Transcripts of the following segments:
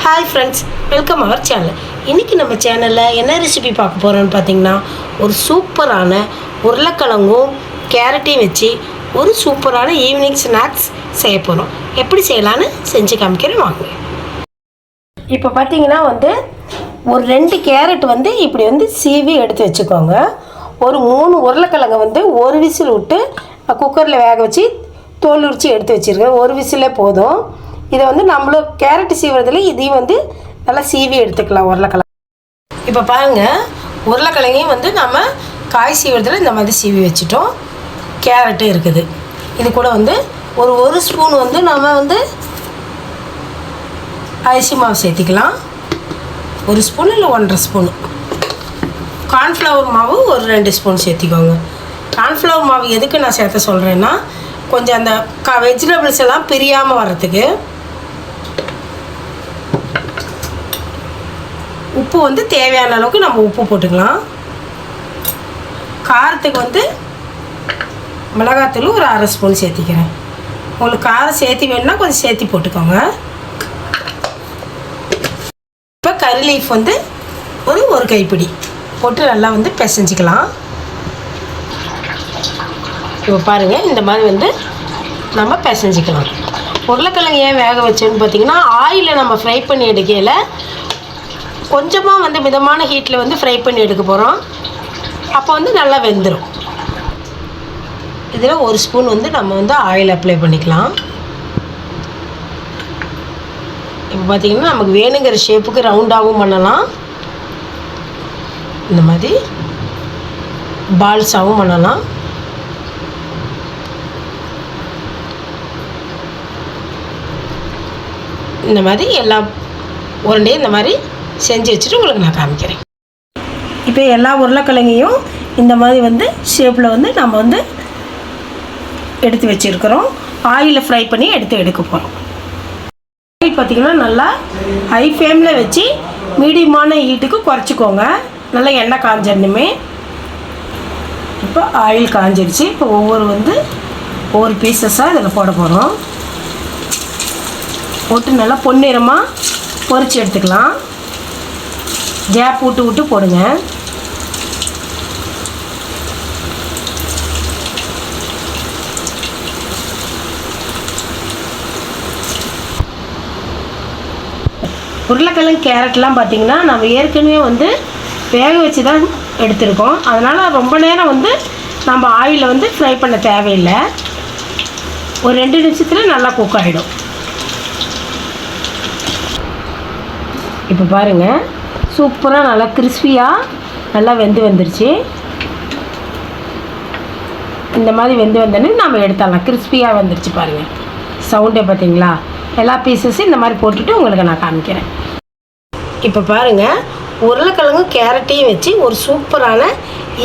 Hi friends, welcome our channel. இன்றைக்கி நம்ம சேனலில் என்ன ரெசிபி பார்க்க போகிறோன்னு பார்த்தீங்கன்னா, ஒரு சூப்பரான உருளைக்கிழங்கும் கேரட்டையும் வச்சு ஒரு சூப்பரான ஈவினிங் ஸ்நாக்ஸ் செய்ய போகிறோம். எப்படி செய்யலான்னு செஞ்சு காமிக்கிறேன் வாங்க. இப்போ பார்த்தீங்கன்னா ஒரு 2 கேரட் இப்படி சீவி எடுத்து வச்சுக்கோங்க. ஒரு 3 உருளைக்கிழங்கு ஒரு விசில் விட்டு குக்கரில் வேக வச்சு தோல் உரித்து எடுத்து வச்சுருக்கேன். ஒரு விசிலே போதும். இதை நம்மளும் கேரட் சீவுறதுல இதையும் நல்லா சீவி எடுத்துக்கலாம் உருளைக்கிழங்கு. இப்போ பாருங்கள், உருளைக்கிழங்கையும் நம்ம காய் சீவுறதுல இந்த மாதிரி சீவி வச்சுட்டோம். கேரட்டும் இருக்குது. இது கூட ஒரு ஸ்பூன் நம்ம அரிசி மாவு சேர்த்திக்கலாம். 1 ஸ்பூன் இல்லை 1.5 ஸ்பூன். கார்ன்ஃப்ளவர் மாவு ஒரு 2 ஸ்பூன் சேர்த்திக்கோங்க. கார்ன்ஃப்ளவர் மாவு எதுக்கு நான் சேர்த்த சொல்கிறேன்னா, கொஞ்சம் அந்த வெஜிடபிள்ஸ் எல்லாம் பிரியாமல் வர்றதுக்கு. உப்பு தேவையான அளவுக்கு நம்ம உப்பு போட்டுக்கலாம். காரத்துக்கு மிளகாத்தூள் ஒரு 1/2 ஸ்பூன் சேர்த்திக்கிறேன். உங்களுக்கு காரம் சேர்த்தி வேணும்னா கொஞ்சம் சேர்த்தி போட்டுக்கோங்க. இப்போ கறி லீஃப் ஒரு கைப்பிடி போட்டு நல்லா பிசைஞ்சிக்கலாம். இப்போ பாருங்கள், இந்த மாதிரி நம்ம பிசைஞ்சிக்கலாம். உருளைக்கிழங்கு ஏன் வேக வச்சோன்னு பார்த்தீங்கன்னா, ஆயிலில் நம்ம ஃப்ரை பண்ணி எடுக்கையில் கொஞ்சமாக மிதமான ஹீட்டில் ஃப்ரை பண்ணி எடுக்க போகிறோம். அப்போ நல்லா வெந்துடும். இதில் 1 ஸ்பூன் நம்ம ஆயில் அப்ளை பண்ணிக்கலாம். இப்போ பார்த்திங்கன்னா, நமக்கு வேணுங்கிற ஷேப்புக்கு ரவுண்டாகவும் பண்ணலாம், இந்த மாதிரி பால்ஸாகவும் பண்ணலாம். இந்த மாதிரி எல்லா உருண்டையும் இந்த மாதிரி செஞ்சு வச்சுட்டு உங்களுக்கு நான் காமிக்கிறேன். இப்போ எல்லா உருளைக்கிழங்கையும் இந்த மாதிரி ஷேப்பில் நம்ம எடுத்து வச்சுருக்கிறோம். ஆயிலில் ஃப்ரை பண்ணி எடுக்க போகிறோம். ஆயில் பார்த்திங்கன்னா நல்லா ஹை ஃப்ளேமில் வச்சு மீடியமான ஹீட்டுக்கு குறைச்சிக்கோங்க. நல்லா எண்ணெய் காஞ்சிடணுமே. இப்போ ஆயில் காஞ்சிடுச்சு. இப்போ ஒவ்வொரு பீசஸாக இதில் போட போகிறோம். போட்டு நல்லா பொன்னிறமாக பொரிச்சு எடுத்துக்கலாம். கேப் விட்டு போடுங்க. உருளைக்கிழங்கு கேரட்லாம் பார்த்திங்கன்னா, நம்ம ஏற்கனவே வேக வச்சு தான் எடுத்துருக்கோம். அதனால் ரொம்ப நேரம் நம்ம ஆயிலில் ஃப்ரை பண்ண தேவையில்லை. ஒரு 2 நிமிஷத்தில் நல்லா குக் ஆகிடும். இப்போ பாருங்கள், சூப்பராக நல்லா கிறிஸ்பியாக நல்லா வந்துருச்சு. இந்த மாதிரி வந்தோடனே நம்ம எடுத்துடலாம். கிறிஸ்பியாக வந்துருச்சு பாருங்கள். சவுண்டே பார்த்தீங்களா? எல்லா பீசஸும் இந்த மாதிரி போட்டுட்டு உங்களுக்கு நான் காமிக்கிறேன். இப்போ பாருங்கள், உருளைக்கிழங்கும் கேரட்டையும் வச்சு ஒரு சூப்பரான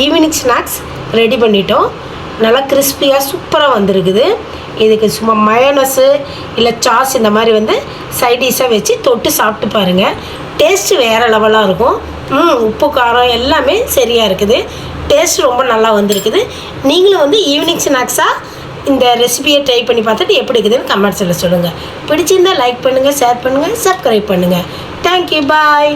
ஈவினிங் ஸ்நாக்ஸ் ரெடி பண்ணிட்டோம். நல்லா கிறிஸ்பியாக சூப்பராக வந்திருக்குது. இதுக்கு சும்மா மயோனஸு இல்லை சாஸ் இந்த மாதிரி சைடிஷாக வச்சு தொட்டு சாப்பிட்டு பாருங்கள். டேஸ்ட்டு வேறு லெவலாக இருக்கும். உப்பு காரம் எல்லாமே சரியாக இருக்குது. டேஸ்ட் ரொம்ப நல்லா வந்திருக்குது. நீங்களும் ஈவினிங் ஸ்நாக்ஸாக இந்த ரெசிபியை ட்ரை பண்ணி பார்த்துட்டு எப்படி இருக்குதுன்னு கமெண்ட்ஸில் சொல்லுங்கள். பிடிச்சிருந்தால் லைக் பண்ணுங்கள், ஷேர் பண்ணுங்கள், சப்ஸ்கிரைப் பண்ணுங்கள். தேங்க்யூ, பாய்.